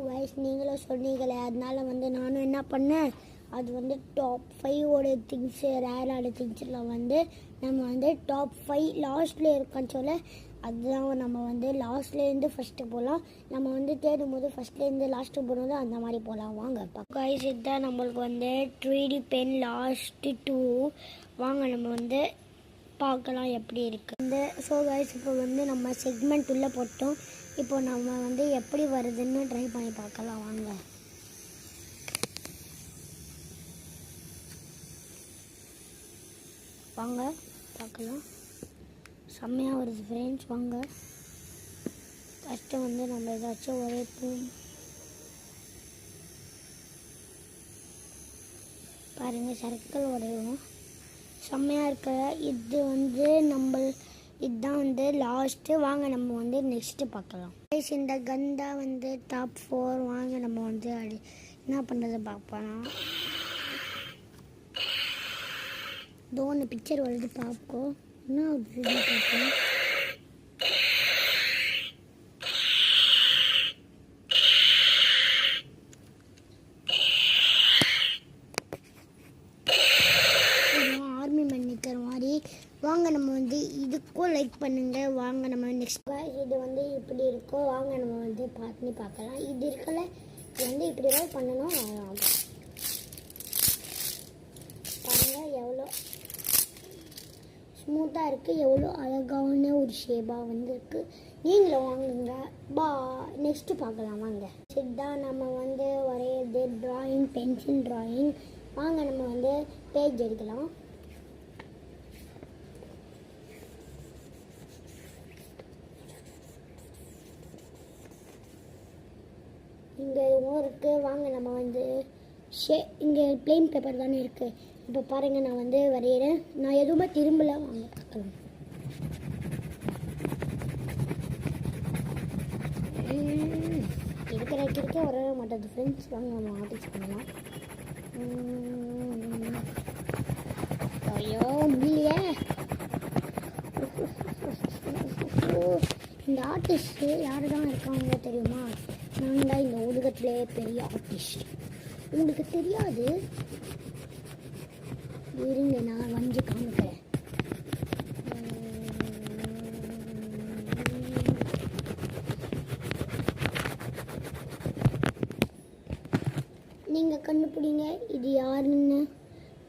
Guys நீங்களும் சொன்னீங்களே, அதனால வந்து நானும் என்ன பண்ணேன், அது வந்து டாப் 5 திங்ஸு ரேரான திங்ஸில் வந்து நம்ம வந்து டாப் 5 லாஸ்ட்டில் இருக்கான்னு சொல்ல, அதுதான் நம்ம வந்து லாஸ்ட்லேருந்து ஃபஸ்ட்டு போகலாம். நம்ம வந்து தேடும் போது ஃபஸ்ட்லேருந்து லாஸ்ட்டு போகிறது அந்த மாதிரி போகலாம். வாங்க கைஸ், இதுதான் நம்மளுக்கு வந்து 3D பென் லாஸ்ட்டு 2. வாங்க நம்ம வந்து பார்க்கலாம் எப்படி இருக்குது இந்த. ஸோ கைஸ் இப்போ வந்து நம்ம செக்மெண்ட் உள்ளே போட்டோம். இப்போ நம்ம வந்து எப்படி வருதுன்னு ட்ரை பண்ணி பார்க்கலாம். வாங்க வாங்க பார்க்கலாம். செம்மையாக வருது ஃப்ரெண்ட்ஸ். வாங்க ஃபஸ்ட்டு வந்து நம்ம ஏதாச்சும் ஒரே பாருங்கள் சர்க்கிள் உடையும். செம்மையாக இருக்க இது வந்து இதுதான் வந்து லாஸ்ட்டு. வாங்க நம்ம வந்து நெக்ஸ்ட்டு பார்க்கலாம். இந்த கந்தா வந்து டாப் 4. வாங்க நம்ம வந்து என்ன பண்ணுறது பார்ப்போம். ஒன்று பிக்சர் வருது பார்ப்போம். என்ன பார்ப்போம். ஆர்மி மேன் நிற்கிற மாதிரி. வாங்க நம்ம வந்து இதுக்கும் லைக் பண்ணுங்கள். வாங்க நம்ம நெக்ஸ்ட் இது வந்து இப்படி இருக்கோ. வாங்க நம்ம வந்து பண்ணி பார்க்கலாம். இது இருக்கல, இது வந்து இப்படி தான் பண்ணணும். பாருங்கள் எவ்வளோ ஸ்மூத்தாக இருக்குது, எவ்வளோ அழகான ஒரு ஷேப்பாக வந்துருக்கு. நீங்களும் வாங்குங்க. நெக்ஸ்ட்டு பார்க்கலாம். வாங்க இதுதான் நம்ம வந்து வரையிறது ட்ராயிங், பென்சில் ட்ராயிங். வாங்க நம்ம வந்து பேஜ் எடுக்கலாம். இங்கே இதுவும் இருக்குது. வாங்க நம்ம வந்து இங்கே பிளெயின் பேப்பர் தானே இருக்குது. இப்போ பாருங்கள் நான் வந்து வரைகிறேன். நான் எதுவுமே திரும்பலை. வாங்க பார்க்கலாம். இருக்கிற வர மாட்டேது ஃப்ரெண்ட்ஸ். வாங்க நம்ம ஆர்டிஸ்ட் பண்ணலாம். ஐயோ முடியலையே. இந்த ஆர்டிஸ்ட்டு யார் தான் இருக்காங்க தெரியுமா? நான் தான் இந்த உலகத்திலே பெரிய ஆர்டிஸ்ட். உங்களுக்கு தெரியாது, இருங்க நான் வஞ்சி காமிக்கிறேன். நீங்கள் கண்டுபிடிங்க இது யாருன்னு.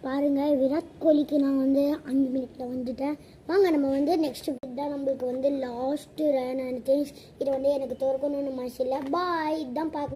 பாருங்கள், விராட் கோலிக்கு நான் வந்து 5 மினிட்டில் வந்துட்டேன். வாங்க நம்ம வந்து நெக்ஸ்ட் தான் நம்மளுக்கு வந்து லாஸ்ட்டு ரேனான திங்ஸ். இது வந்து எனக்கு திறக்கணும்னு மனசு இல்லை. பாய். இதுதான் பார்க்க